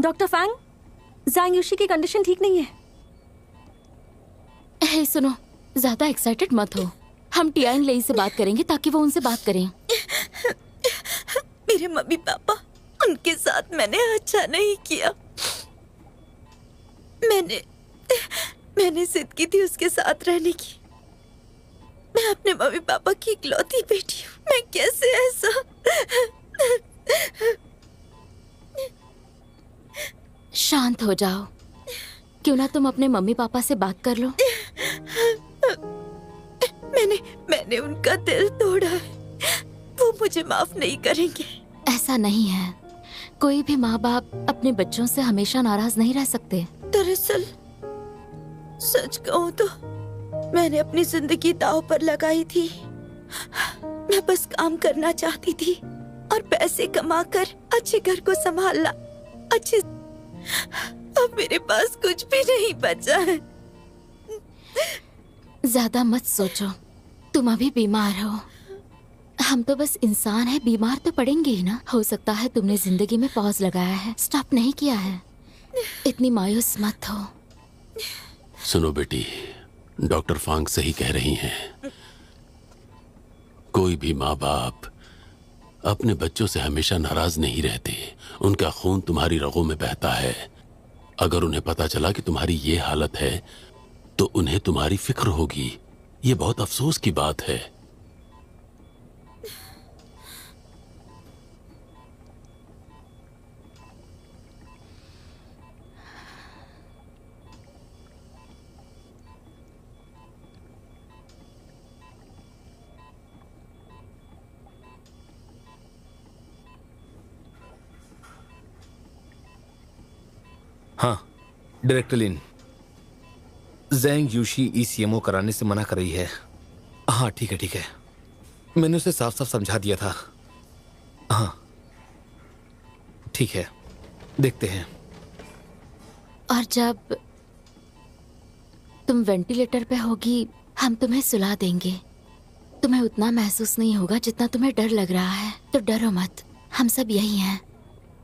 Doctor Fang, Zhang यूशी की condition ठीक नहीं है। हे सुनो, ज्यादा एक्साइटेड मत हो। हम टियाइंग लेई से बात करेंगे ताकि वो उनसे बात करें। मेरे मम्मी पापा, उनके साथ मैंने अच्छा नहीं किया। मैंने जिद की थी उसके साथ रहने की। मैं अपने मम्मी पापा की इकलौती बेटी हूँ। मैं कैसे ऐसा? शांत हो जाओ। क्यों ना तुम अपने मम्मी पापा से बात कर लो। मैंने उनका दिल तोड़ा है। वो मुझे माफ नहीं करेंगे। ऐसा नहीं है। कोई भी माँ बाप अपने बच्चों से हमेशा नाराज नहीं रह सकते। दरअसल सच कहूँ तो मैंने अपनी जिंदगी दांव पर लगाई थी। मैं बस काम करना चाहती थी और पैसे कमाकर अच्छे घर को संभालना। अब मेरे पास कुछ भी नहीं बचा है। ज्यादा मत सोचो, तुम अभी बीमार हो। हम तो बस इंसान है, बीमार तो पड़ेंगे ही ना। हो सकता है तुमने जिंदगी में पॉज लगाया है, स्टॉप नहीं किया है। इतनी मायूस मत हो। सुनो बेटी, डॉक्टर फांग सही कह रही हैं। कोई भी माँ बाप अपने बच्चों से हमेशा नाराज नहीं रहते। उनका खून तुम्हारी रगों में बहता है। अगर उन्हें पता चला कि तुम्हारी ये हालत है तो उन्हें तुम्हारी फिक्र होगी। ये बहुत अफसोस की बात है। हाँ डायरेक्टर लिन, ज़ैंग यूशी ईसीएमओ कराने से मना कर रही है। हाँ ठीक है। मैंने उसे साफ साफ समझा दिया था। हाँ ठीक है, देखते हैं। और जब तुम वेंटिलेटर पे होगी हम तुम्हें सुला देंगे। तुम्हें उतना महसूस नहीं होगा जितना तुम्हें डर लग रहा है। तो डरो मत, हम सब यही हैं।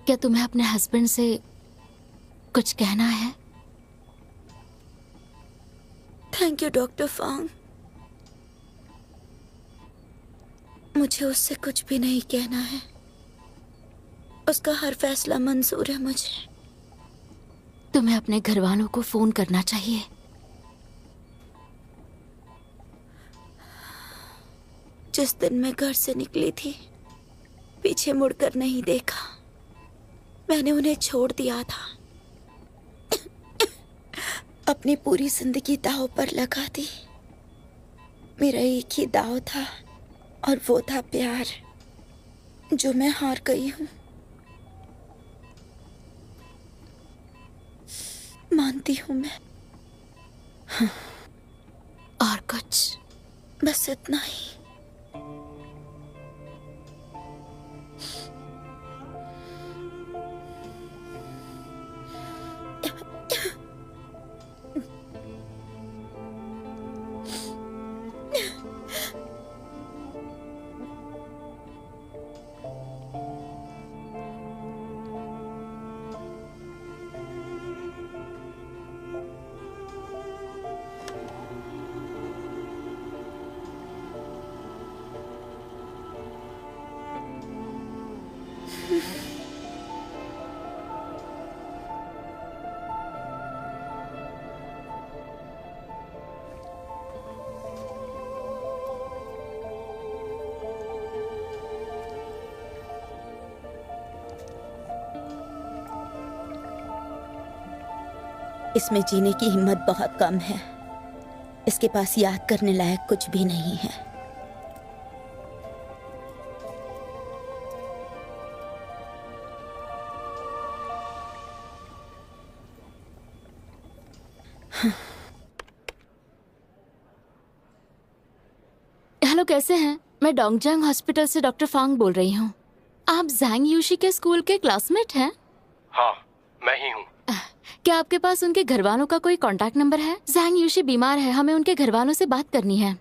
क्या तुम्हें अपने हस्बैंड से कुछ कहना है? Thank you doctor Fang. मुझे उससे कुछ भी नहीं कहना है। उसका हर फैसला मंजूर है मुझे। तुम्हें अपने घर वालों को फोन करना चाहिए। जिस दिन मैं घर से निकली थी पीछे मुड़कर नहीं देखा। मैंने उन्हें छोड़ दिया था। अपनी पूरी जिंदगी दांव पर लगा दी। मेरा एक ही दांव था और वो था प्यार, जो मैं हार गई हूँ। मानती हूँ मैं। और कुछ? बस इतना ही। इसमें जीने की हिम्मत बहुत कम है। इसके पास याद करने लायक कुछ भी नहीं है। हेलो, कैसे हैं? मैं डोंगजांग हॉस्पिटल से डॉक्टर फांग बोल रही हूँ। आप ज़ैंग यूशी के स्कूल के क्लासमेट हैं? हाँ, मैं ही हूँ। क्या आपके पास उनके घर वालों का कोई कांटेक्ट नंबर है? ज़ैंग यूशी बीमार है, हमें उनके घर वालों से बात करनी है।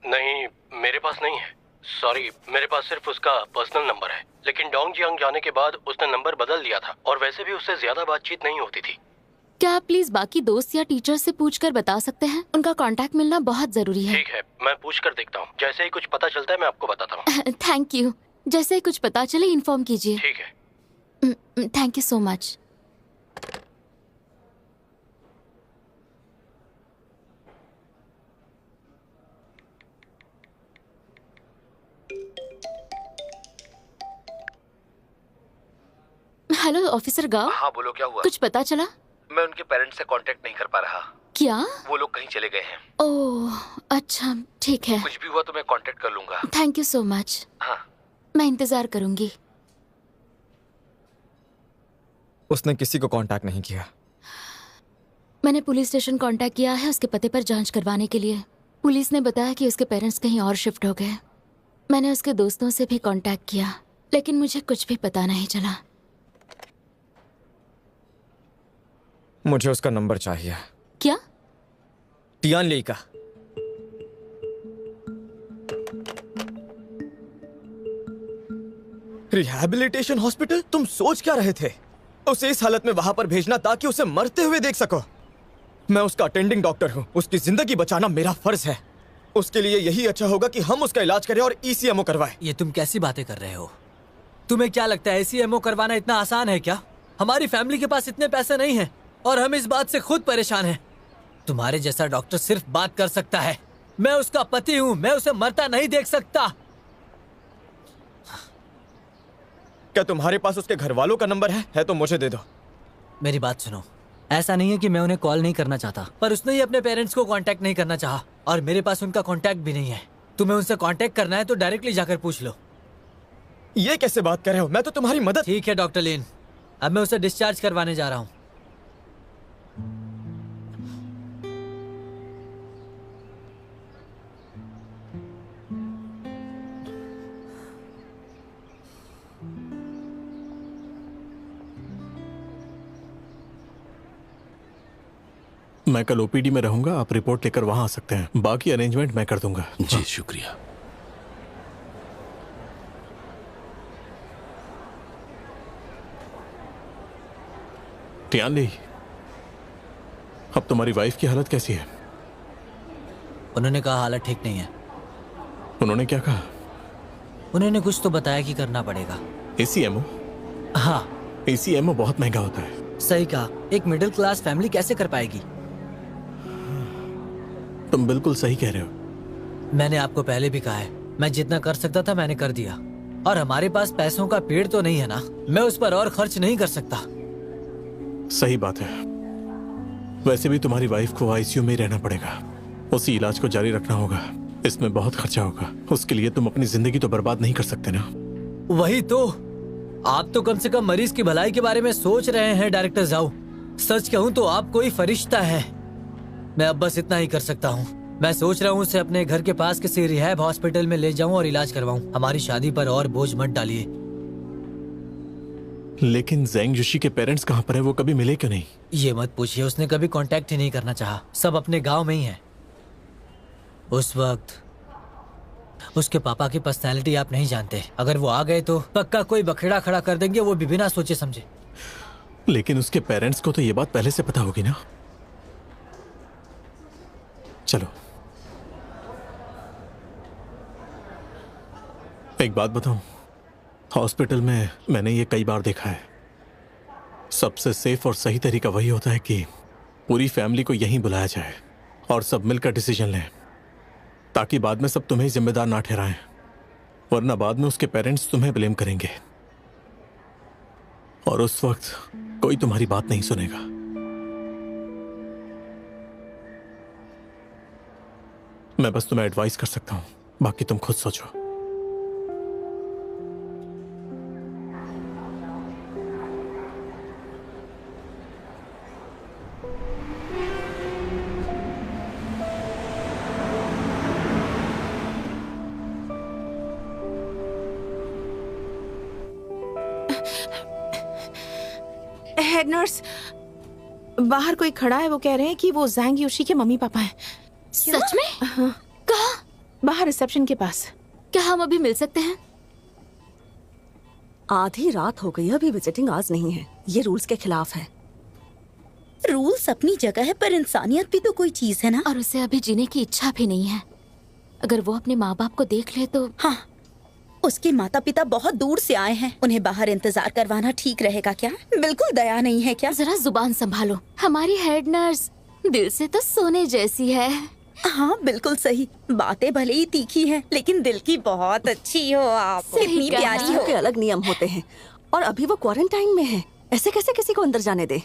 नहीं, मेरे पास नहीं है। सॉरी, मेरे पास सिर्फ उसका पर्सनल नंबर है, लेकिन डोंगजियांग जाने के बाद उसने नंबर बदल दिया था और वैसे भी उससे ज्यादा बातचीत नहीं होती थी। क्या आप प्लीज बाकी दोस्त या टीचर से पूछकर बता सकते हैं? उनका कांटेक्ट मिलना बहुत जरूरी है। ठीक है, मैं पूछ कर देखता हूँ। जैसे ही कुछ पता चलता है मैं आपको बताता हूँ। Thank you. जैसे ही कुछ पता चले इन्फॉर्म कीजिए। ठीक है। Thank you so much. Hello officer गाओ। हाँ बोलो, क्या हुआ? कुछ पता चला? मैं उनके पेरेंट्स से कांटेक्ट नहीं कर पा रहा। क्या? वो लोग कहीं चले गए हैं। ओह अच्छा, ठीक है। कुछ भी हुआ तो मैं कांटेक्ट कर लूंगा। Thank you so much. हाँ। मैं इंतजार करूंगी। उसने किसी को कांटेक्ट नहीं किया। मैंने पुलिस स्टेशन कांटेक्ट किया है उसके पते पर जांच करवाने के लिए। पुलिस ने बताया कि उसके पेरेंट्स कहीं और शिफ्ट हो गए। मैंने उसके दोस्तों से भी कांटेक्ट किया, लेकिन मुझे कुछ भी पता नहीं चला। मुझे उसका नंबर चाहिए। क्या? टियान ली का। Rehabilitation hospital? तुम सोच क्या रहे थे? उसे इस हालत में वहां पर भेजना ताकि उसे मरते हुए देख सको। मैं उसका अटेंडिंग डॉक्टर हूं। उसकी जिंदगी बचाना मेरा फर्ज है। उसके लिए यही अच्छा होगा कि हम उसका इलाज करें और ईसीएमओ करवाएं। ये तुम कैसी बातें कर रहे हो? तुम्हें क्या लगता है ईसीएमओ करवाना इतना आसान है क्या? हमारी फैमिली के पास इतने पैसे नहीं हैं और हम इस बात से खुद परेशान हैं। तुम्हारे जैसा डॉक्टर सिर्फ बात कर सकता है। मैं उसका पति हूँ, मैं उसे मरता नहीं देख सकता। क्या तुम्हारे पास उसके घर वालों का नंबर है तो मुझे दे दो। मेरी बात सुनो, ऐसा नहीं है कि मैं उन्हें कॉल नहीं करना चाहता, पर उसने ही अपने पेरेंट्स को कांटेक्ट नहीं करना चाहा और मेरे पास उनका कांटेक्ट भी नहीं है। तुम्हें उनसे कांटेक्ट करना है तो डायरेक्टली जाकर पूछ लो। ये कैसे बात कर रहे हो? मैं तो तुम्हारी मदद। ठीक है डॉक्टर लिन, अब मैं उसे डिस्चार्ज करवाने जा रहा हूँ। मैं कल ओपीडी में रहूंगा, आप रिपोर्ट लेकर वहां आ सकते हैं। बाकी अरेंजमेंट मैं कर दूंगा। जी शुक्रिया। टियानली, अब तुम्हारी वाइफ की हालत कैसी है? उन्होंने कहा हालत ठीक नहीं है। उन्होंने क्या कहा? उन्होंने कुछ तो बताया कि करना पड़ेगा। एसीएमओ? हाँ, एसीएमओ बहुत महंगा होता है। सही कहा। एक मिडिल क्लास फैमिली कैसे कर पाएगी? तुम बिल्कुल सही कह रहे हो। मैंने आपको पहले भी कहा है, मैं जितना कर सकता था मैंने कर दिया। और हमारे पास पैसों का पेड़ तो नहीं है ना, मैं उस पर और खर्च नहीं कर सकता। सही बात है। वैसे भी तुम्हारी वाइफ को आईसीयू में ही रहना पड़ेगा। उसी इलाज को जारी रखना होगा। इसमें बहुत खर्चा होगा। उसके लिए तुम अपनी जिंदगी तो बर्बाद नहीं कर सकते ना। वही तो, आप तो कम से कम मरीज की भलाई के बारे में सोच रहे हैं डायरेक्टर जाओ। सच कहूँ तो आप कोई फरिश्ता है। मैं अब बस इतना ही कर सकता हूँ। मैं सोच रहा हूँ उसे अपने घर के पास किसी रिहैब हॉस्पिटल में ले जाऊं और इलाज करवाऊं। हमारी शादी पर और बोझ मत डालिए। लेकिन ज़ैंग युशी के पेरेंट्स कहाँ पर है? वो कभी मिले क्यों नहीं? ये मत पूछिए, उसने कभी कांटेक्ट ही नहीं करना चाहा। सब अपने गांव में ही है। उस वक्त उसके पापा की पर्सनैलिटी आप नहीं जानते। अगर वो आ गए तो पक्का कोई बखेड़ा खड़ा कर देंगे, वो भी बिना सोचे समझे। लेकिन उसके पेरेंट्स को तो ये बात पहले से पता होगी ना। चलो, एक बात बताऊं, हॉस्पिटल में मैंने ये कई बार देखा है। सबसे सेफ और सही तरीका वही होता है कि पूरी फैमिली को यहीं बुलाया जाए और सब मिलकर डिसीजन लें, ताकि बाद में सब तुम्हें जिम्मेदार ना ठहराएं। वरना बाद में उसके पेरेंट्स तुम्हें ब्लेम करेंगे और उस वक्त कोई तुम्हारी बात नहीं सुनेगा। मैं बस तुम्हें एडवाइस कर सकता हूं, बाकी तुम खुद सोचो। हेड नर्स, बाहर कोई खड़ा है। वो कह रहे हैं कि वो ज़ैंग युशी के मम्मी पापा हैं। सच में? हाँ, कहाँ? बाहर रिसेप्शन के पास। क्या हम अभी मिल सकते हैं? आधी रात हो गई, अभी विजिटिंग आज नहीं है। ये रूल्स के खिलाफ है। रूल्स अपनी जगह है, पर इंसानियत भी तो कोई चीज है ना। और उसे अभी जीने की इच्छा भी नहीं है। अगर वो अपने माँ बाप को देख ले तो। हाँ, उसके माता पिता बहुत दूर से आए हैं, उन्हें बाहर इंतजार करवाना ठीक रहेगा क्या? बिल्कुल दया नहीं है क्या? जरा जुबान संभालो। हमारी हेड नर्स दिल से तो सोने जैसी है। हाँ बिल्कुल सही। बातें भले ही तीखी हैं, लेकिन दिल की बहुत अच्छी हो आप। सही इतनी कहा। प्यारी हो। के अलग नियम होते हैं और अभी वो क्वारंटाइन में है। ऐसे कैसे किसी को अंदर जाने दे?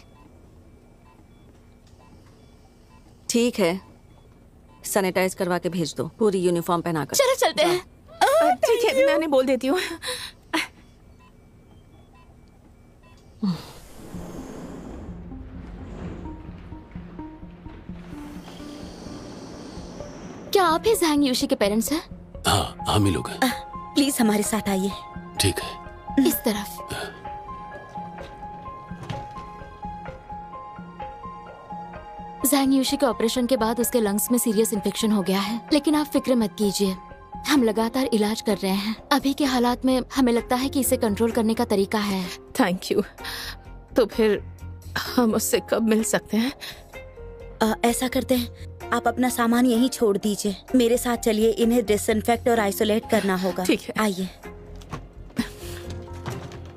ठीक है, सैनिटाइज करवा के भेज दो, पूरी यूनिफॉर्म पहनाकर। चलो चलते हैं। ठीक है, मैं उन्हें बोल देती हूँ। क्या आप ही ज़ैंग यूशी के पेरेंट्स हैं? हाँ, हम ही लोग हैं। प्लीज हमारे साथ आइए। ठीक है। इस तरफ। ज़ैंग यूशी के ऑपरेशन के बाद उसके लंग्स में सीरियस इन्फेक्शन हो गया है, लेकिन आप फिक्र मत कीजिए, हम लगातार इलाज कर रहे हैं। अभी के हालात में हमें लगता है कि इसे कंट्रोल करने का तरीका है। Thank you. तो फिर हम उससे कब मिल सकते हैं? ऐसा करते हैं, आप अपना सामान यहीं छोड़ दीजिए, मेरे साथ चलिए। इन्हें डिसइंफेक्ट और आइसोलेट करना होगा। ठीक है। आइए।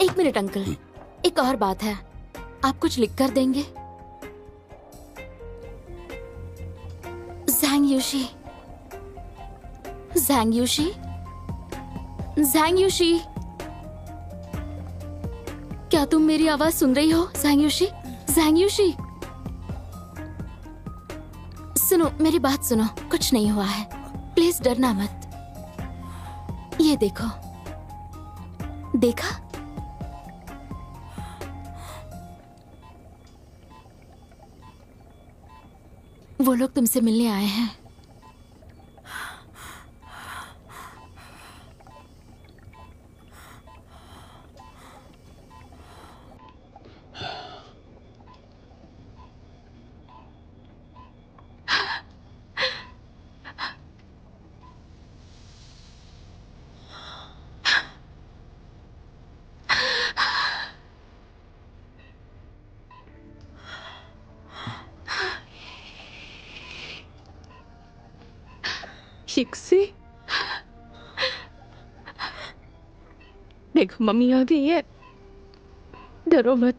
एक मिनट अंकल, एक और बात है, आप कुछ लिख कर देंगे? ज़ैंग यूशी, ज़ैंग यूशी, ज़ैंग यूशी, क्या तुम मेरी आवाज सुन रही हो? ज़ैंग यूशी, ज़ैंग यूशी, सुनो, मेरी बात सुनो, कुछ नहीं हुआ है, प्लीज डरना मत। ये देखो, देखा? वो लोग तुमसे मिलने आए हैं। शिक्सी, देखो मम्मी आ गई है, डरो मत।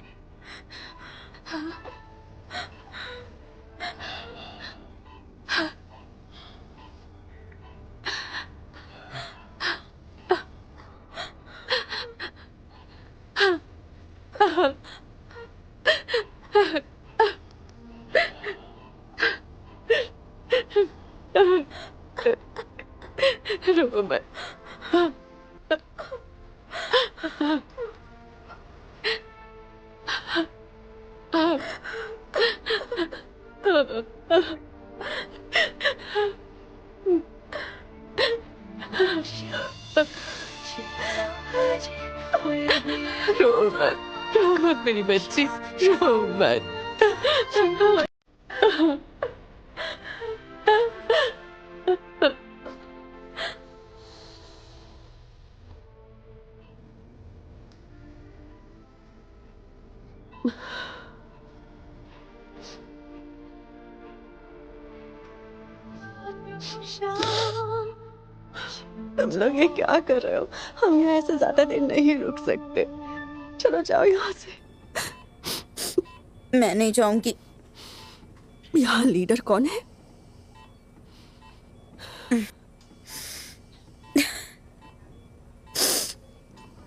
रो मत। रो मत मेरी बच्ची, रो मत। तुम लोग ये क्या कर रहे हो? हम यहाँ ऐसे ज्यादा देर नहीं रुक सकते। चलो जाओ यहाँ से। मैं नहीं जाऊंगी। यहाँ लीडर कौन है?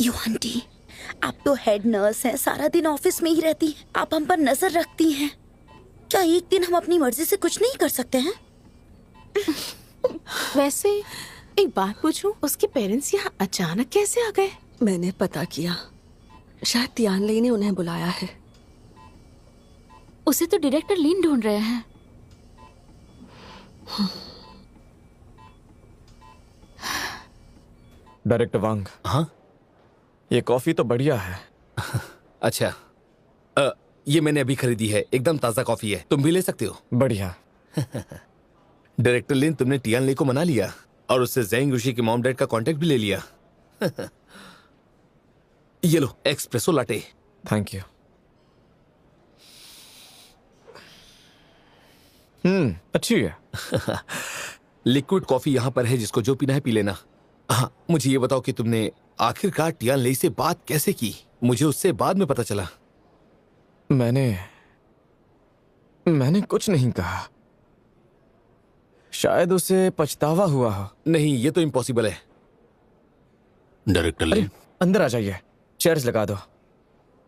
यू आंटी, आप तो हेड नर्स हैं, सारा दिन ऑफिस में ही रहती हैं, आप हम पर नजर रखती हैं। क्या एक दिन हम अपनी मर्जी से कुछ नहीं कर सकते हैं? वैसे एक बात पूछूं, उसके पेरेंट्स यहाँ अचानक कैसे आ गए? मैंने पता किया, शायद तियानली ने उन्हें बुलाया है। उसे तो डायरेक्टर लीन ढूंढ रहे हैं। डायरेक्टर वांग। हाँ, ये कॉफी तो बढ़िया है। अच्छा, ये मैंने अभी खरीदी है, एकदम ताजा कॉफी है, तुम भी ले सकते हो। बढ़िया। डायरेक्टर लिन, तुमने टियान ले को मना लिया? और उससे ज़ेंग यूशी के मॉम डैड का कांटेक्ट भी ले लिया। ये लो एक्सप्रेसो लाटे। Thank you. अच्छी है। लिक्विड कॉफी यहाँ पर है, जिसको जो पीना है पी लेना। हाँ, मुझे ये बताओ कि तुमने आखिरकार टियान लेई से बात कैसे की? मुझे उससे बाद में पता चला। मैंने कुछ नहीं कहा। शायद उसे पछतावा हुआ हो। नहीं, ये तो इम्पॉसिबल है। डायरेक्टर लिन, अंदर आ जाइए, चेयर्स लगा दो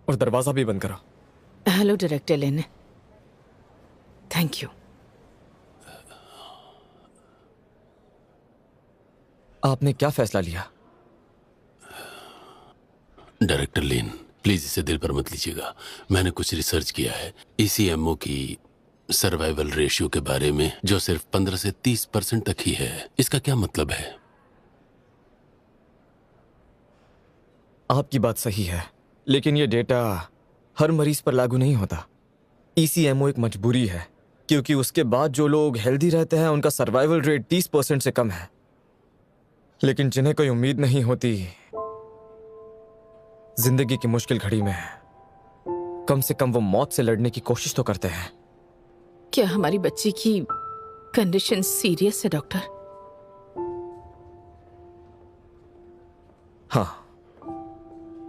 और दरवाजा भी बंद करो। Hello director Lin, thank you. आपने क्या फैसला लिया? डायरेक्टर लिन, प्लीज इसे दिल पर मत लीजिएगा। मैंने कुछ रिसर्च किया है ECMO की सर्वाइवल रेशियो के बारे में, जो सिर्फ 15 से 30% तक ही है। इसका क्या मतलब है? आपकी बात सही है, लेकिन ये डेटा हर मरीज पर लागू नहीं होता। ECMO एक मजबूरी है, क्योंकि उसके बाद जो लोग हेल्दी रहते हैं उनका सर्वाइवल रेट 30% से कम है। लेकिन जिन्हें कोई उम्मीद नहीं होती, जिंदगी की मुश्किल घड़ी में कम से कम वो मौत से लड़ने की कोशिश तो करते हैं। क्या हमारी बच्ची की कंडीशन सीरियस है डॉक्टर? हाँ,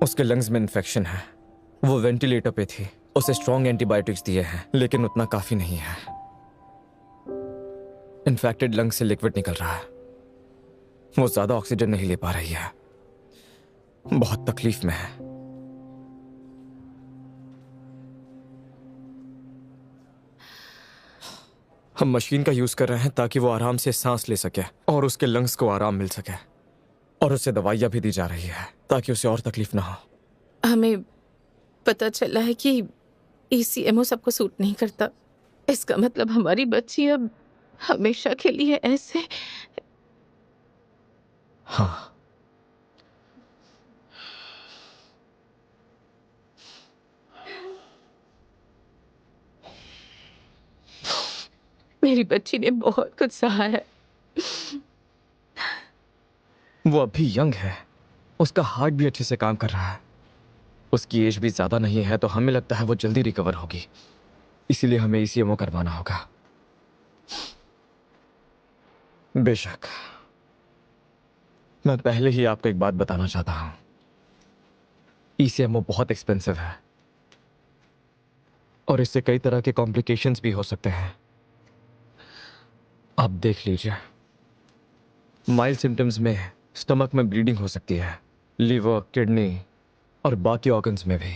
उसके लंग्स में इन्फेक्शन है। वो वेंटिलेटर पे थी। उसे स्ट्रॉन्ग एंटीबायोटिक्स दिए हैं, लेकिन उतना काफी नहीं है। इन्फेक्टेड लंग से लिक्विड निकल रहा है। वो ज्यादा ऑक्सीजन नहीं ले पा रही है। बहुत तकलीफ में है। हम मशीन का यूज कर रहे हैं ताकि वो आराम से सांस ले सके और उसके लंग्स को आराम मिल सके। और उसे दवाइयां भी दी जा रही है ताकि उसे और तकलीफ ना हो। हमें पता चला है कि ECMO सबको सूट नहीं करता। इसका मतलब हमारी बच्ची अब हमेशा के लिए ऐसे। हाँ, मेरी बच्ची ने बहुत कुछ सहा है। वो अभी यंग है। उसका हार्ट भी अच्छे से काम कर रहा है। उसकी एज भी ज्यादा नहीं है, तो हमें लगता है वो जल्दी रिकवर होगी। इसीलिए हमें ECMO करवाना होगा। बेशक, मैं पहले ही आपको एक बात बताना चाहता हूं। ECMO बहुत एक्सपेंसिव है और इससे कई तरह के कॉम्प्लिकेशंस भी हो सकते हैं। आप देख लीजिए, माइल्ड सिम्टम्स में स्टमक में ब्लीडिंग हो सकती है, लीवर, किडनी और बाकी ऑर्गन्स में भी।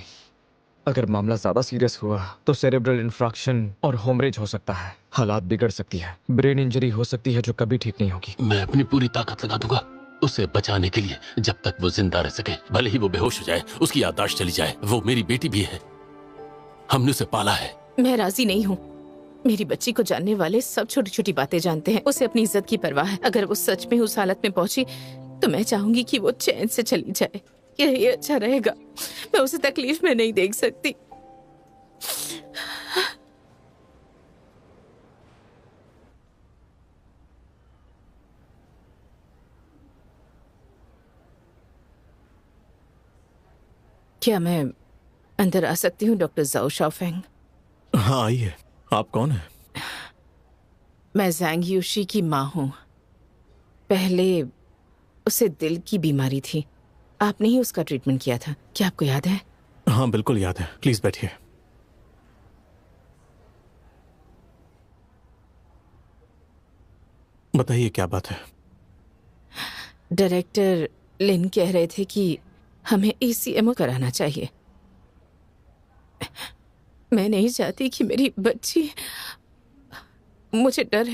अगर मामला ज्यादा सीरियस हुआ तो सेरेब्रल इन्फ्रैक्शन और होमरेज हो सकता है। हालात बिगड़ सकती है। ब्रेन इंजरी हो सकती है जो कभी ठीक नहीं होगी। मैं अपनी पूरी ताकत लगा दूंगा उसे बचाने के लिए, जब तक वो जिंदा रह सके। भले ही वो बेहोश हो जाए, उसकी याददाश्त चली जाए। वो मेरी बेटी भी है, हमने उसे पाला है। मैं राजी नहीं हूँ। मेरी बच्ची को जानने वाले सब छोटी छोटी बातें जानते हैं। उसे अपनी इज्जत की परवाह है। अगर वो सच में उस हालत में पहुंची तो मैं चाहूंगी कि वो चैन से चली जाए। यही अच्छा रहेगा। मैं उसे तकलीफ में नहीं देख सकती। क्या मैं अंदर आ सकती हूँ डॉक्टर जाओ शाओफेंग? हाँ आइए। आप कौन है? मैं ज़ैंग यूशी की माँ हूँ। पहले उसे दिल की बीमारी थी। आपने ही उसका ट्रीटमेंट किया था, क्या आपको याद है? हाँ बिल्कुल याद है। प्लीज बैठिए। बताइए क्या बात है? डायरेक्टर लिन कह रहे थे कि हमें ECMO कराना चाहिए। मैं नहीं चाहती कि मेरी बच्ची। मुझे डर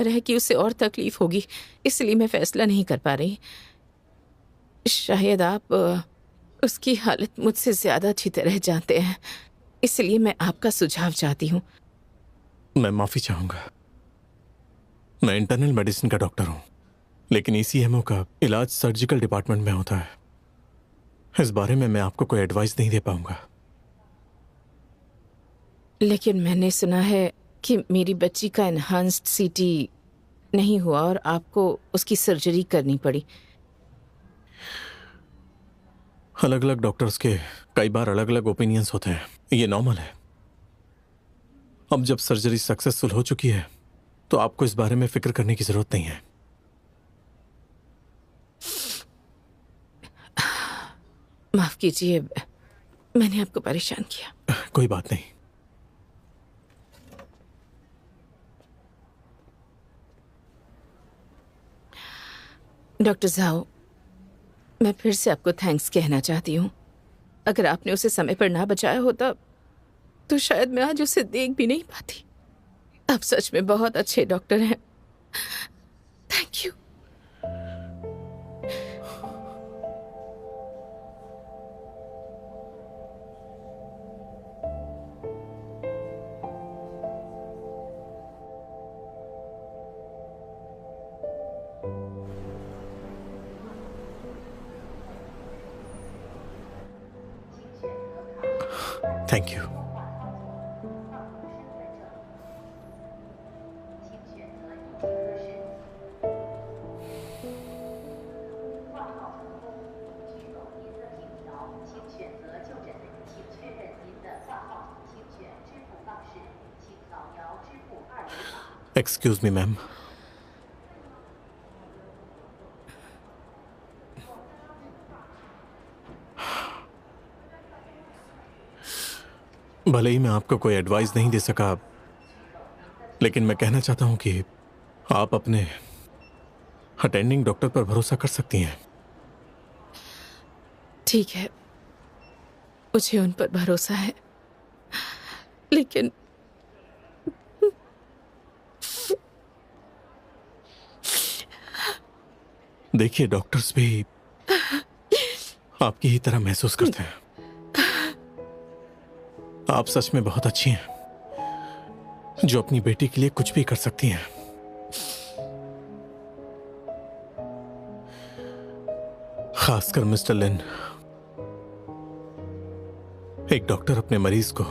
है कि उसे और तकलीफ होगी, इसलिए मैं फैसला नहीं कर पा रही। शायद आप उसकी हालत मुझसे ज्यादा अच्छी तरह जानते हैं, इसलिए मैं आपका सुझाव चाहती हूँ। मैं माफी चाहूंगा। मैं इंटरनल मेडिसिन का डॉक्टर हूं, लेकिन ECMO का इलाज सर्जिकल डिपार्टमेंट में होता है। इस बारे में मैं आपको कोई एडवाइस नहीं दे पाऊंगा। लेकिन मैंने सुना है कि मेरी बच्ची का एनहांस्ड CT नहीं हुआ और आपको उसकी सर्जरी करनी पड़ी। अलग अलग डॉक्टर्स के कई बार अलग अलग ओपिनियंस होते हैं, ये नॉर्मल है। अब जब सर्जरी सक्सेसफुल हो चुकी है तो आपको इस बारे में फिक्र करने की जरूरत नहीं है। माफ कीजिए, मैंने आपको परेशान किया। कोई बात नहीं। डॉक्टर झाओ, मैं फिर से आपको थैंक्स कहना चाहती हूँ। अगर आपने उसे समय पर ना बचाया होता तो शायद मैं आज उसे देख भी नहीं पाती। आप सच में बहुत अच्छे डॉक्टर हैं। Thank you. Thank you. Excuse me ma'am, भले ही मैं आपको कोई एडवाइस नहीं दे सका, लेकिन मैं कहना चाहता हूं कि आप अपने अटेंडिंग डॉक्टर पर भरोसा कर सकती हैं। ठीक है, मुझे उन पर भरोसा है, लेकिन देखिए, डॉक्टर्स भी आपकी ही तरह महसूस करते हैं। आप सच में बहुत अच्छी हैं, जो अपनी बेटी के लिए कुछ भी कर सकती हैं। खासकर मिस्टर लिन, एक डॉक्टर अपने मरीज को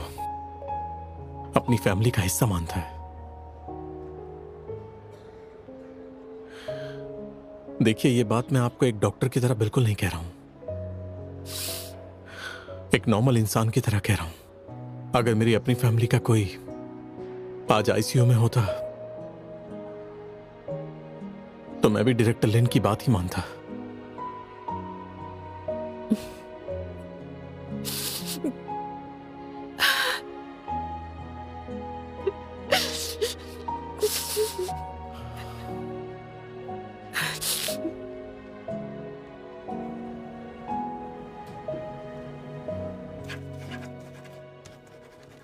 अपनी फैमिली का हिस्सा मानता है। देखिए, ये बात मैं आपको एक डॉक्टर की तरह बिल्कुल नहीं कह रहा हूं, एक नॉर्मल इंसान की तरह कह रहा हूं। अगर मेरी अपनी फैमिली का कोई आज आईसीयू में होता तो मैं भी डायरेक्टर लिन की बात ही मानता।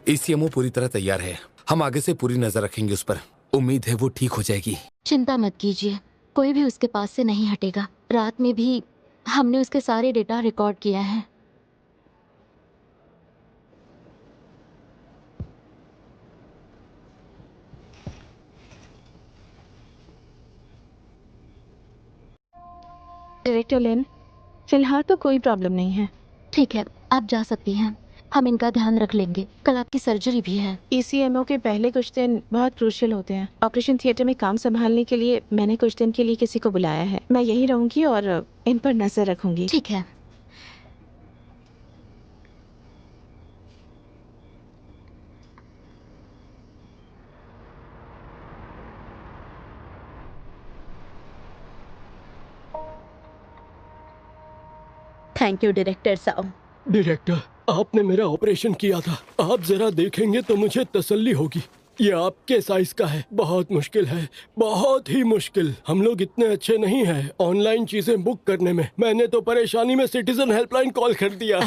ईसीएमओ पूरी तरह तैयार है। हम आगे से पूरी नजर रखेंगे उस पर। उम्मीद है वो ठीक हो जाएगी। चिंता मत कीजिए, कोई भी उसके पास से नहीं हटेगा। रात में भी हमने उसके सारे डेटा रिकॉर्ड किया है। डायरेक्टर लिन, फिलहाल तो कोई प्रॉब्लम नहीं है। ठीक है, आप जा सकती हैं। हम इनका ध्यान रख लेंगे। कल आपकी सर्जरी भी है। ईसीएमओ के पहले कुछ दिन बहुत क्रूशियल होते हैं। ऑपरेशन थिएटर में काम संभालने के लिए मैंने कुछ दिन के लिए किसी को बुलाया है। मैं यहीं रहूंगी और इन पर नजर रखूंगी। ठीक है। थैंक यू डायरेक्टर साहब। डायरेक्टर, आपने मेरा ऑपरेशन किया था। आप जरा देखेंगे तो मुझे तसल्ली होगी। ये आपके साइज का है। बहुत मुश्किल है, बहुत ही मुश्किल। हम लोग इतने अच्छे नहीं हैं ऑनलाइन चीजें बुक करने में। मैंने तो परेशानी में सिटीजन हेल्पलाइन कॉल कर दिया।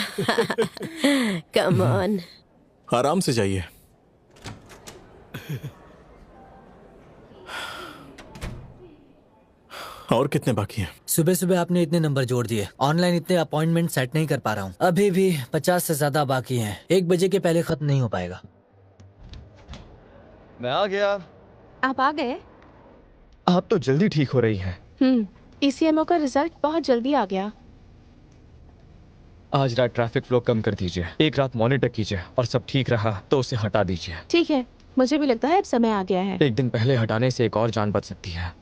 Come on. आराम से जाइए। और कितने बाकी हैं? सुबह सुबह आपने इतने नंबर जोड़ दिए। ऑनलाइन इतने अपॉइंटमेंट सेट नहीं कर पा रहा हूँ। अभी भी 50 से ज्यादा बाकी हैं। 1 बजे के पहले खत्म नहीं हो पाएगा। मैं आ गया। आप आ गए? आप तो जल्दी ठीक हो रही हैं। ईसीएमओ का रिजल्ट बहुत जल्दी आ गया। आज रात ट्रैफिक फ्लो कम कर दीजिए। एक रात मॉनिटर कीजिए और सब ठीक रहा तो उसे हटा दीजिए। ठीक है, मुझे भी लगता है अब समय आ गया है। एक दिन पहले हटाने से एक और जान बच सकती है।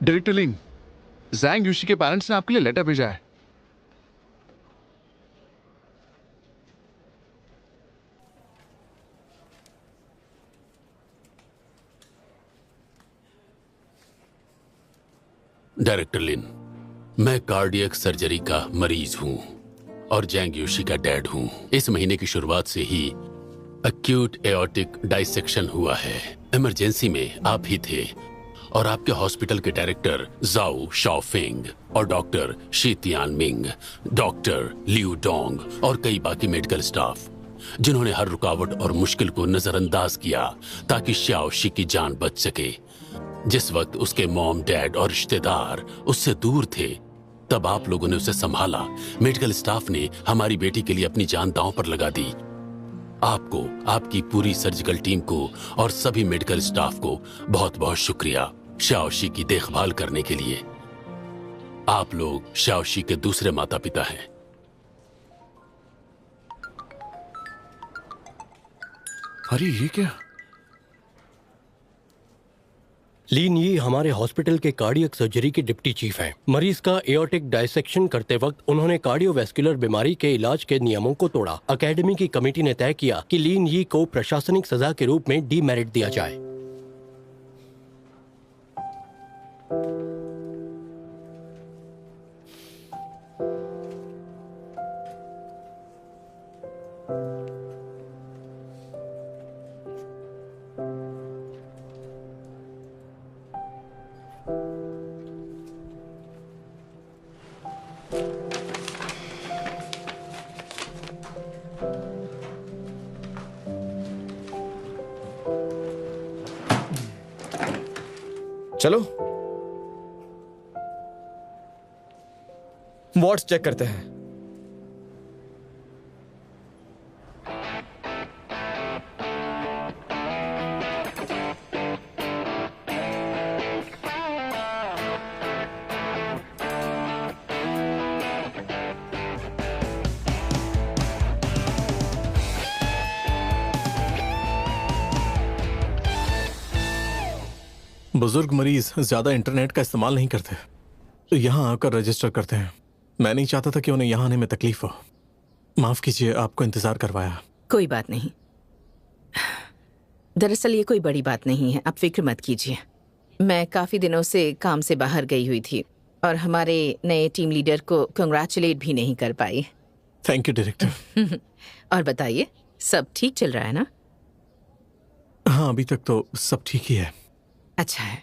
डायरेक्टर लिन, जैंग यूशी के पेरेंट्स ने आपके लिए लेटर भेजा है। डायरेक्टर लिन, मैं कार्डियक सर्जरी का मरीज हूं और जैंग यूशी का डैड हूं। इस महीने की शुरुआत से ही एक्यूट एओर्टिक डाइसेक्शन हुआ है। इमरजेंसी में आप ही थे और आपके हॉस्पिटल के डायरेक्टर जाओ शाओफेंग और डॉक्टर शी तियानमिंग, डॉक्टर लिू डोंग और कई बाकी मेडिकल स्टाफ, जिन्होंने हर रुकावट और मुश्किल को नजरअंदाज किया ताकि श्याओ शी की जान बच सके। जिस वक्त उसके मॉम, डैड और रिश्तेदार उससे दूर थे, तब आप लोगों ने उसे संभाला। मेडिकल स्टाफ ने हमारी बेटी के लिए अपनी जान दांव पर लगा दी। आपको, आपकी पूरी सर्जिकल टीम को और सभी मेडिकल स्टाफ को बहुत बहुत शुक्रिया शाओशी की देखभाल करने के लिए। आप लोग शाओशी के दूसरे माता पिता हैं। अरे ये क्या? लीन यी हमारे हॉस्पिटल के कार्डियक सर्जरी के डिप्टी चीफ हैं। मरीज का एओर्टिक डाइसेक्शन करते वक्त उन्होंने कार्डियोवैस्कुलर बीमारी के इलाज के नियमों को तोड़ा। अकेडमी की कमेटी ने तय किया कि लीन यी को प्रशासनिक सजा के रूप में डीमेरिट दिया जाए। चलो वार्ड्स चेक करते हैं। बुजुर्ग मरीज ज्यादा इंटरनेट का इस्तेमाल नहीं करते, तो यहाँ आकर रजिस्टर करते हैं। मैं नहीं चाहता था कि उन्हें यहाँ आने में तकलीफ हो। माफ कीजिए, आपको इंतजार करवाया। कोई बात नहीं, दरअसल ये कोई बड़ी बात नहीं है, आप फिक्र मत कीजिए। मैं काफी दिनों से काम से बाहर गई हुई थी और हमारे नए टीम लीडर को कंग्रेचुलेट भी नहीं कर पाई। Thank you director. और बताइए, सब ठीक चल रहा है ना? हाँ, अभी तक तो सब ठीक ही है। अच्छा है,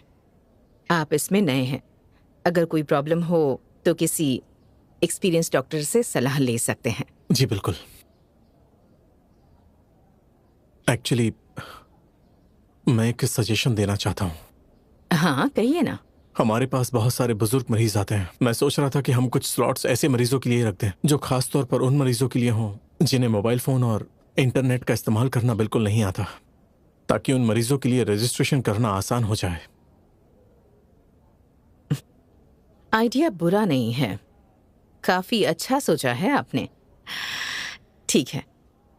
आप इसमें नए हैं। अगर कोई प्रॉब्लम हो तो किसी एक्सपीरियंस डॉक्टर से सलाह ले सकते हैं। जी बिल्कुल। एक्चुअली मैं एक सजेशन देना चाहता हूँ। हाँ कहिए ना। हमारे पास बहुत सारे बुजुर्ग मरीज आते हैं। मैं सोच रहा था कि हम कुछ स्लॉट्स ऐसे मरीजों के लिए रख दें जो खास तौर पर उन मरीजों के लिए हों जिन्हें मोबाइल फोन और इंटरनेट का इस्तेमाल करना बिल्कुल नहीं आता, ताकि उन मरीजों के लिए रजिस्ट्रेशन करना आसान हो जाए। आइडिया बुरा नहीं है, काफी अच्छा सोचा है आपने। ठीक है,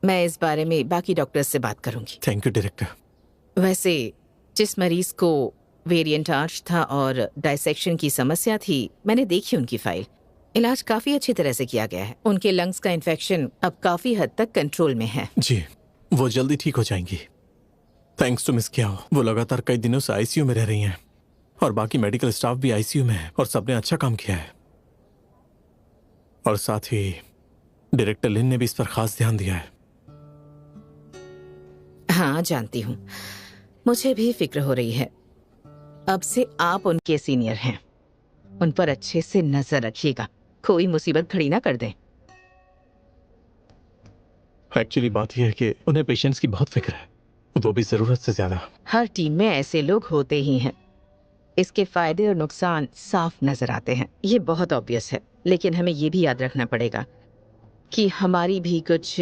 मैं इस बारे में बाकी डॉक्टर्स से बात करूंगी। Thank you director. वैसे जिस मरीज को वेरिएंट आर्च था और डाइसेक्शन की समस्या थी, मैंने देखी उनकी फाइल। इलाज काफी अच्छी तरह से किया गया है। उनके लंग्स का इन्फेक्शन अब काफी हद तक कंट्रोल में है। जी, वो जल्दी ठीक हो जाएंगी। Thanks to miss Qiao. वो लगातार कई दिनों से आईसीयू में रह रही हैं और बाकी मेडिकल स्टाफ भी आईसीयू में है और सबने अच्छा काम किया है। और साथ ही डायरेक्टर लिन ने भी इस पर खास ध्यान दिया है। हाँ जानती हूँ, मुझे भी फिक्र हो रही है। अब से आप उनके सीनियर हैं, उन पर अच्छे से नजर रखिएगा, कोई मुसीबत खड़ी ना कर दें। एक्चुअली बात यह है कि उन्हें पेशेंट्स की बहुत फिक्र है, वो भी जरूरत से ज्यादा। हर टीम में ऐसे लोग होते ही हैं। इसके फायदे और नुकसान साफ नजर आते हैं, ये बहुत ऑब्वियस है। लेकिन हमें ये भी याद रखना पड़ेगा कि हमारी भी कुछ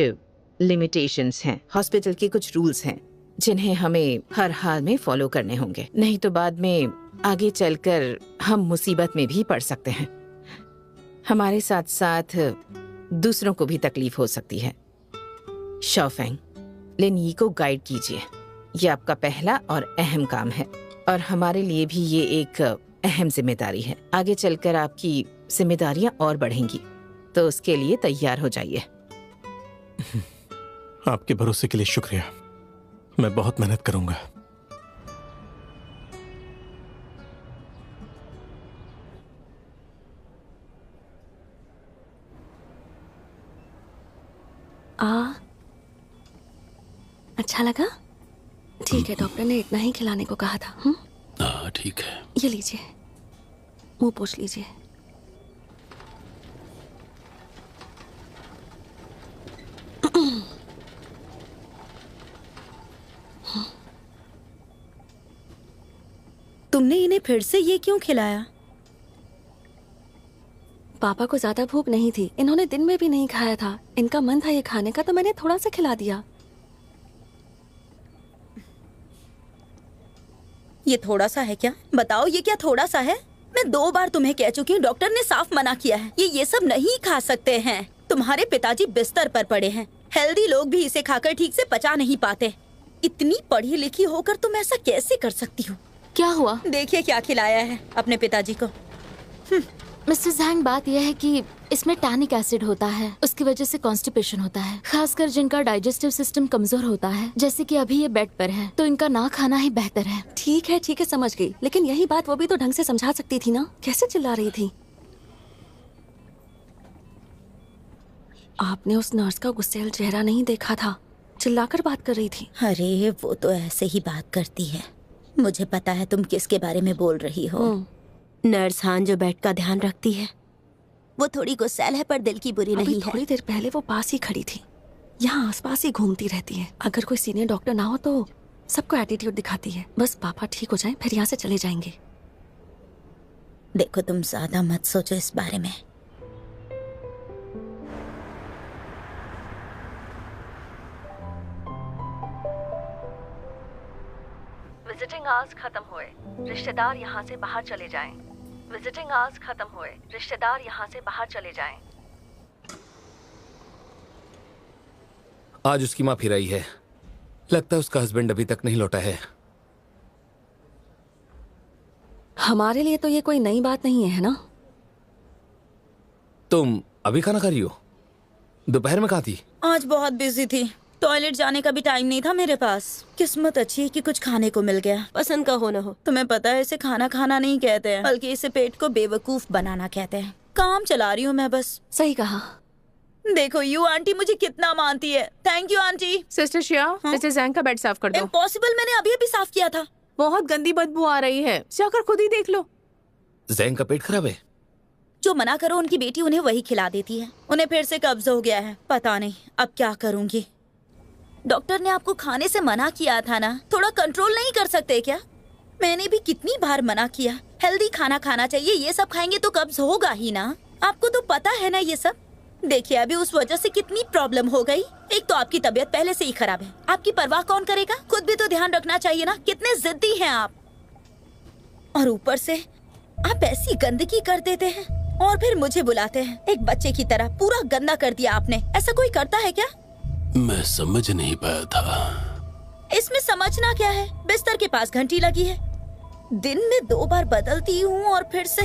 लिमिटेशंस हैं, हॉस्पिटल के कुछ रूल्स हैं जिन्हें हमें हर हाल में फॉलो करने होंगे, नहीं तो बाद में आगे चलकर हम मुसीबत में भी पड़ सकते हैं। हमारे साथ साथ दूसरों को भी तकलीफ हो सकती है। शाओफेंग, लिन यी को गाइड कीजिए। ये आपका पहला और अहम काम है और हमारे लिए भी ये एक अहम जिम्मेदारी है। आगे चलकर आपकी जिम्मेदारियां और बढ़ेंगी, तो उसके लिए तैयार हो जाइए। आपके भरोसे के लिए शुक्रिया। मैं बहुत मेहनत करूंगा। अच्छा लगा? ठीक है, डॉक्टर ने इतना ही खिलाने को कहा था। हाँ ठीक है। ये लीजिए, मुंह पोंछ लीजिए। तुमने इन्हें फिर से ये क्यों खिलाया? पापा को ज्यादा भूख नहीं थी, इन्होंने दिन में भी नहीं खाया था। इनका मन था ये खाने का, तो मैंने थोड़ा सा खिला दिया। ये थोड़ा सा है क्या? बताओ, ये क्या थोड़ा सा है? मैं 2 बार तुम्हें कह चुकी हूँ, डॉक्टर ने साफ मना किया है। ये सब नहीं खा सकते हैं। तुम्हारे पिताजी बिस्तर पर पड़े हैं। हेल्दी लोग भी इसे खाकर ठीक से पचा नहीं पाते। इतनी पढ़ी लिखी होकर तुम ऐसा कैसे कर सकती हो? क्या हुआ? देखिए क्या खिलाया है अपने पिताजी को। मिस्टर ज़ैंग, बात यह है कि इसमें टैनिक एसिड होता है, उसकी वजह से कॉन्स्टिपेशन होता है। खासकर जिनका डाइजेस्टिव सिस्टम कमजोर होता है, जैसे कि अभी ये बेड पर है, तो इनका ना खाना ही बेहतर है। ठीक है समझ गई, लेकिन यही बात वो भी तो ढंग से समझा सकती थी ना। कैसे चिल्ला रही थी? आपने उस नर्स का गुस्सैल चेहरा नहीं देखा था, चिल्लाकर बात कर रही थी। अरे वो तो ऐसे ही बात करती है। मुझे पता है तुम किसके बारे में बोल रही हो। नर्स हान जो बेड का ध्यान रखती है, वो थोड़ी गुस्सैल है पर दिल की बुरी नहीं है। थोड़ी देर पहले वो पास ही खड़ी थी, यहाँ आसपास ही घूमती रहती है। अगर कोई सीनियर डॉक्टर ना हो तो सबको एटीट्यूड दिखाती है। बस पापा ठीक हो जाएं, फिर यहाँ से चले जाएंगे। देखो, तुम ज्यादा मत सोचो इस बारे में। विजिटिंग आवर्स खत्म हुए, रिश्तेदार यहाँ से बाहर चले जाएं। विजिटिंग आवर्स खत्म हुए, रिश्तेदार यहाँ से बाहर चले जाएं। आज उसकी माँ फिर आई है। लगता है उसका हस्बैंड अभी तक नहीं लौटा है। हमारे लिए तो ये कोई नई बात नहीं है ना? तुम अभी खाना खा रही हो? दोपहर में कहाँ थी? आज बहुत बिजी थी, टॉयलेट जाने का भी टाइम नहीं था मेरे पास। किस्मत अच्छी है कि कुछ खाने को मिल गया, पसंद का हो ना हो। तुम्हें पता है, इसे खाना खाना नहीं कहते हैं, बल्कि इसे पेट को बेवकूफ बनाना कहते हैं। काम चला रही हूँ मैं बस। सही कहा। देखो यू आंटी मुझे कितना मानती है। Thank you aunty. Sister Shreya, mister Zhang का बेड साफ कर दो। इम्पॉसिबल, मैंने अभी अभी साफ किया था। बहुत गंदी बदबू आ रही है, जाकर खुद ही देख लो। ज़ैंग का पेट खराब है? जो मना करो उनकी बेटी उन्हें वही खिला देती है। उन्हें फिर से कब्ज हो गया है, पता नहीं अब क्या करूंगी। डॉक्टर ने आपको खाने से मना किया था ना, थोड़ा कंट्रोल नहीं कर सकते क्या? मैंने भी कितनी बार मना किया, हेल्दी खाना खाना चाहिए, ये सब खाएंगे तो कब्ज होगा ही ना। आपको तो पता है ना ये सब। देखिए अभी उस वजह से कितनी प्रॉब्लम हो गई। एक तो आपकी तबीयत पहले से ही खराब है, आपकी परवाह कौन करेगा? खुद भी तो ध्यान रखना चाहिए ना। कितने जिद्दी हैं आप, और ऊपर से आप ऐसी गंदगी कर देते हैं और फिर मुझे बुलाते हैं एक बच्चे की तरह। पूरा गंदा कर दिया आपने। ऐसा कोई करता है क्या? मैं समझ नहीं पाया था। इसमें समझना क्या है? बिस्तर के पास घंटी लगी है, दिन में 2 बार बदलती हूँ और फिर से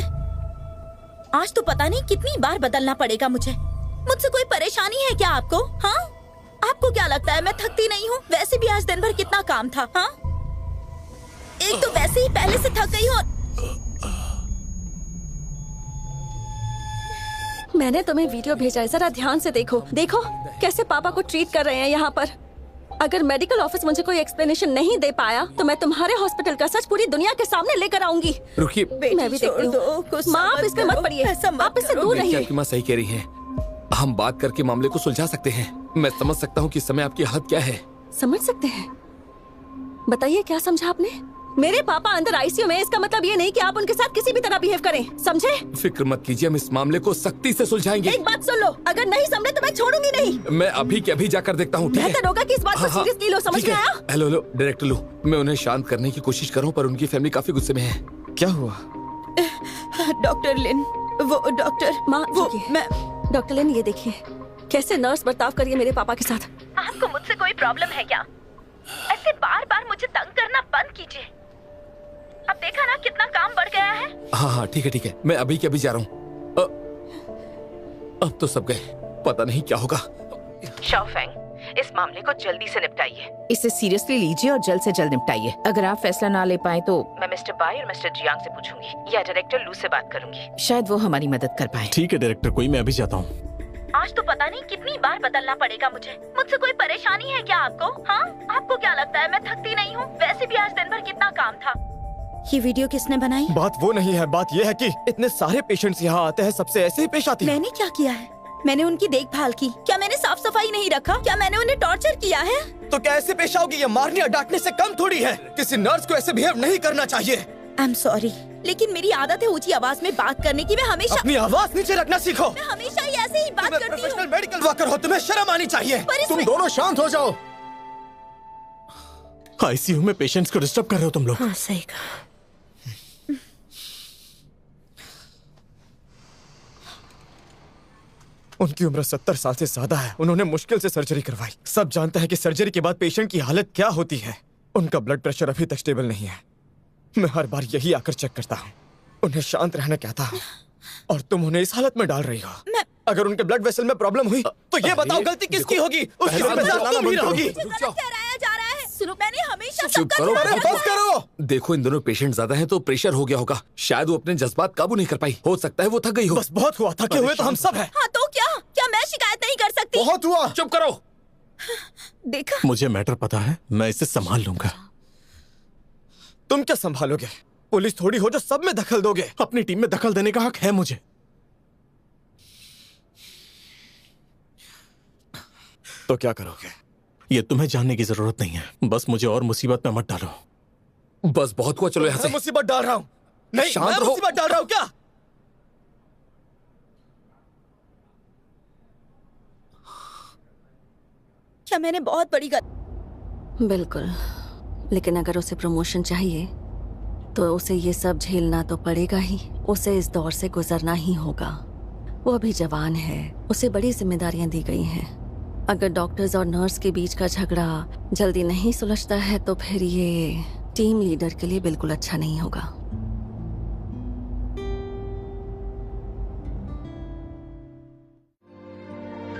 आज तो पता नहीं कितनी बार बदलना पड़ेगा मुझे। मुझसे कोई परेशानी है क्या आपको? हाँ, आपको क्या लगता है मैं थकती नहीं हूँ? वैसे भी आज दिन भर कितना काम था। हाँ, एक तो वैसे ही पहले से थक गई हूँ। मैंने तुम्हें वीडियो भेजा है, जरा ध्यान से देखो। देखो कैसे पापा को ट्रीट कर रहे हैं यहाँ पर। अगर मेडिकल ऑफिस मुझे कोई एक्सप्लेनेशन नहीं दे पाया तो मैं तुम्हारे हॉस्पिटल का सच पूरी दुनिया के सामने लेकर आऊंगी। रुकिए, मैं भी देखती हूँ। माँ आप इस पे मत पड़िए, आप इससे दूर रहिए। आपकी माँ सही कह रही है, हम बात करके मामले को सुलझा सकते हैं। मैं समझ सकता हूँ कि इस समय आपकी हालत क्या है। समझ सकते हैं? बताइए क्या समझा आपने? मेरे पापा अंदर आईसीयू में, इसका मतलब ये नहीं कि आप उनके साथ किसी भी तरह बिहेव करें, समझे? फिक्र मत कीजिए, हम इस मामले को सख्ती से सुलझाएंगे। एक बात सुन लो, अगर नहीं समझे तो मैं छोड़ूंगी नहीं। मैं अभी के अभी जाकर देखता हूँ। बेहतर होगा कि इस बात को सीरियसली लो, समझ में आया? हेलो डायरेक्टर लो, मैं उन्हें शांत करने की कोशिश कर रहा हूँ पर उनकी फैमिली काफी गुस्से में है। क्या हुआ? डॉक्टर लिन, वो डॉक्टर माँ वो रुकिए। मैं डॉक्टर लिन, ये देखिए कैसे नर्स बर्ताव करिए मेरे पापा के साथ। आपको मुझसे कोई प्रॉब्लम है क्या? ऐसे बार बार मुझे तंग करना बंद कीजिए। अब देखा ना कितना काम बढ़ गया है। हाँ हाँ ठीक है, मैं अभी के अभी जा रहा हूँ। अब तो सब गए, पता नहीं क्या होगा। शाओफेंग, इस मामले को जल्दी से निपटाइए। इसे सीरियसली लीजिए और जल्द से जल्द निपटाइए। अगर आप फैसला ना ले पाए तो मैं मिस्टर बाई और मिस्टर जियांग से पूछूंगी या डायरेक्टर लू से बात करूंगी। शायद वो हमारी मदद कर पाए। ठीक है डायरेक्टर, कोई मैं अभी जाता हूँ। आज तो पता नहीं कितनी बार बदलना पड़ेगा मुझे। मुझसे कोई परेशानी है क्या आपको? हाँ, आपको क्या लगता है मैं थकती नहीं हूँ? वैसे भी आज दिन भर कितना काम था। ये वीडियो किसने बनाई? बात वो नहीं है, बात ये है कि इतने सारे पेशेंट्स यहाँ आते हैं, सबसे ऐसे ही पेश आती है। मैंने क्या किया है? मैंने उनकी देखभाल की। क्या मैंने साफ सफाई नहीं रखा? क्या मैंने उन्हें टॉर्चर किया है? तो क्या ऐसे पेश आओगी? ये मारने या डांटने से कम थोड़ी है। किसी नर्स को ऐसे बिहेव नहीं करना चाहिए। आई एम सॉरी, लेकिन मेरी आदत है ऊंची आवाज में बात करने की। मैं हमेशा अपनी आवाज नीचे रखना सीखो। मैं हमेशा ही ऐसे ही बात करती हूँ। प्रोफेशनल मेडिकल वर्कर हो, तुम्हें शर्म आनी चाहिए। तुम दोनों शांत हो जाओ। आईसीयू में पेशेंट्स को डिस्टर्ब कर रहे हो तुम लोग। हाँ, सही कहा। उनकी उम्र 70 साल से ज्यादा है। उन्होंने मुश्किल से सर्जरी करवाई। सब जानते हैं कि सर्जरी के बाद पेशेंट की हालत क्या होती है। उनका ब्लड प्रेशर अभी तक स्टेबल नहीं है। मैं हर बार यही आकर चेक करता हूँ। उन्हें शांत रहना कहता हूँ और तुम उन्हें इस हालत में डाल रही हो। अगर उनके ब्लड वेसल में प्रॉब्लम हुई तो ये बताओ गलती किसकी होगी? उसकी जिम्मेदार तुम ही रहोगी। ठहराया जा रहा है। सुनो, मैंने हमेशा चुप करो, बस करो। देखो इन दोनों पेशेंट ज्यादा हैं तो प्रेशर हो गया होगा। शायद वो अपने जज्बात काबू नहीं कर पाई। हो सकता है वो थक गई हो। बस बहुत हुआ, थके हुए तो हम सब हैं। हाँ तो क्या? क्या मैं शिकायत नहीं कर सकती? बहुत हुआ। चुप करो। देखा, मुझे मैटर पता है, मैं इसे संभाल लूंगा। तुम क्या संभालोगे? पुलिस थोड़ी हो जो सब में दखल दोगे। अपनी टीम में दखल देने का हक है मुझे। तो क्या करोगे? ये तुम्हें जानने की जरूरत नहीं है। बस मुझे और मुसीबत में मत डालो। बस बहुत हुआ, चलो यहाँ से। मुसीबत डाल रहा हूँ? नहीं, शांत मैं रहो। मुसीबत डाल रहा हूँ क्या? क्या मैंने बहुत बड़ी बिल्कुल, लेकिन अगर उसे प्रमोशन चाहिए तो उसे ये सब झेलना तो पड़ेगा ही। उसे इस दौर से गुजरना ही होगा। वो अभी जवान है, उसे बड़ी जिम्मेदारियां दी गई हैं। अगर डॉक्टर्स और नर्स के बीच का झगड़ा जल्दी नहीं सुलझता है तो फिर ये टीम लीडर के लिए बिल्कुल अच्छा नहीं होगा।